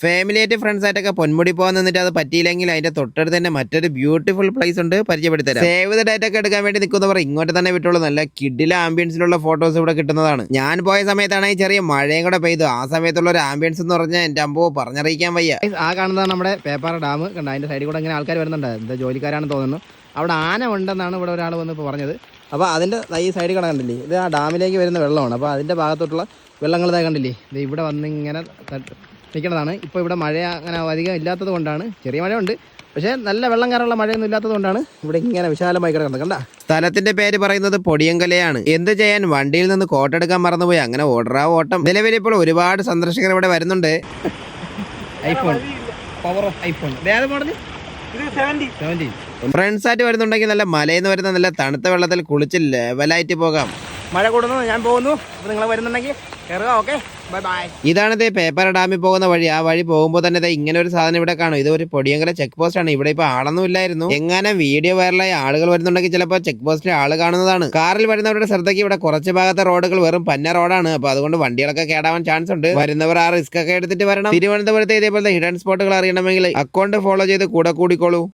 Family ആയിട്ട് friends ആയിട്ടൊക്കെ പൊന്മുടി പോകാൻ നിന്നിട്ട് അത് പറ്റിയില്ലെങ്കിൽ അതിന്റെ തൊട്ടടുത്ത് തന്നെ മറ്റൊരു ബ്യൂട്ടിഫുൾ പ്ലേസ് ഉണ്ട്, പരിചയപ്പെടുത്തരാം. സേവ് ദ ഡേറ്റ് ഒക്കെ എടുക്കാൻ വേണ്ടി നിൽക്കുന്നവർ ഇങ്ങോട്ട് തന്നെ വിട്ടുള്ളൂ. നല്ല കിഡില ആംബിയൻസിലുള്ള ഫോട്ടോസ് ഇവിടെ കിട്ടുന്നതാണ്. ഞാൻ പോയ സമയത്താണെങ്കിൽ ചെറിയ മഴയും കൂടെ പെയ്തു. ആ സമയത്തുള്ള ഒരു ആംബിയൻസ് എന്ന് പറഞ്ഞാൽ എന്റെ അമ്പോ പറഞ്ഞറിയിക്കാൻ വയ്യ. ആ കാണുന്നതാണ് നമ്മുടെ പേപ്പാറ ഡാം. കണ്ട അതിന്റെ സൈഡിൽ കൂടെ ഇങ്ങനെ ആൾക്കാർ വരുന്നുണ്ട്. എന്താ ജോലിക്കാരാണെന്ന് തോന്നുന്നു. അവിടെ ആന ഉണ്ടെന്നാണ് ഇവിടെ ഒരാൾ വന്ന് ഇപ്പോൾ പറഞ്ഞത്. അപ്പോൾ അതിൻ്റെ ഈ സൈഡിൽ കൂടെ കണ്ടില്ലേ, ഇത് ആ ഡാമിലേക്ക് വരുന്ന വെള്ളമാണ്. അപ്പോൾ അതിൻ്റെ ഭാഗത്തോട്ടുള്ള വെള്ളങ്ങൾ ഇതായി കണ്ടില്ലേ, ഇത് ഇവിടെ വന്ന് ഇങ്ങനെ നിൽക്കുന്നതാണ്. ഇപ്പോൾ ഇവിടെ മഴ അങ്ങനെ അധികം ഇല്ലാത്തത് കൊണ്ടാണ്, ചെറിയ മഴയുണ്ട് പക്ഷേ നല്ല വെള്ളം കയറാനുള്ള മഴയൊന്നും ഇല്ലാത്തത് കൊണ്ടാണ് ഇവിടെ ഇങ്ങനെ വിശാലമായി കിടക്കുന്നത്. കണ്ട സ്ഥലത്തിന്റെ പേര് പറയുന്നത് പൊടിയങ്കലയാണ്. എന്ത് ചെയ്യാൻ, വണ്ടിയിൽ നിന്ന് കോട്ടെടുക്കാൻ മറന്നുപോയി. അങ്ങനെ ഓട്ടം. നിലവിൽ ഇപ്പോൾ ഒരുപാട് സന്ദർശകർ ഇവിടെ വരുന്നുണ്ട്. IPhone power of iPhone model friends ആയിട്ട് വരുന്നുണ്ടെങ്കിൽ നല്ല മലയിൽ നിന്ന് വരുന്ന നല്ല തണുത്ത വെള്ളത്തിൽ കുളിച്ച് ലെവലായിട്ട് പോകാം. മഴ കൂടുന്നു, ഞാൻ പോകുന്നു. അപ്പോൾ നിങ്ങൾ വരുന്നുണ്ടെങ്കിൽ കയറുക. Okay, bye bye. ഇതാണിത് പേപ്പർ ഡാമിൽ പോകുന്ന വഴി. ആ വഴി പോകുമ്പോൾ തന്നെ ഇങ്ങനെ ഒരു സാധനം ഇവിടെ കാണും. ഇത് ഒരു പൊടിയങ്കല ചെക്ക് പോസ്റ്റ് ആണ്. ഇവിടെ ഇപ്പൊ ആളൊന്നും ഇല്ലായിരുന്നു. എങ്ങനെ വീഡിയോ വൈറലായി ആളുകൾ വരുന്നുണ്ടെങ്കിൽ ചിലപ്പോൾ ചെക്ക് പോസ്റ്റിൽ ആള് കാണുന്നതാണ്. കാറിൽ വരുന്നവരുടെ ശ്രദ്ധയ്ക്ക് ഇവിടെ കുറച്ച് ഭാഗത്തെ റോഡുകൾ വെറും പന്ന റോഡാണ്. അപ്പൊ അതുകൊണ്ട് വണ്ടികളൊക്കെ കേടാവാൻ ചാൻസ് ഉണ്ട്. വരുന്നവർ ആ റിസ്ക് ഒക്കെ എടുത്തിട്ട് വരണം. തിരുവനന്തപുരത്തെ ഇതേപോലത്തെ ഹിഡൻ സ്പോട്ടുകൾ അറിയണമെങ്കിൽ അക്കൗണ്ട് ഫോളോ ചെയ്ത് കൂടെ കൂടിക്കോളൂ.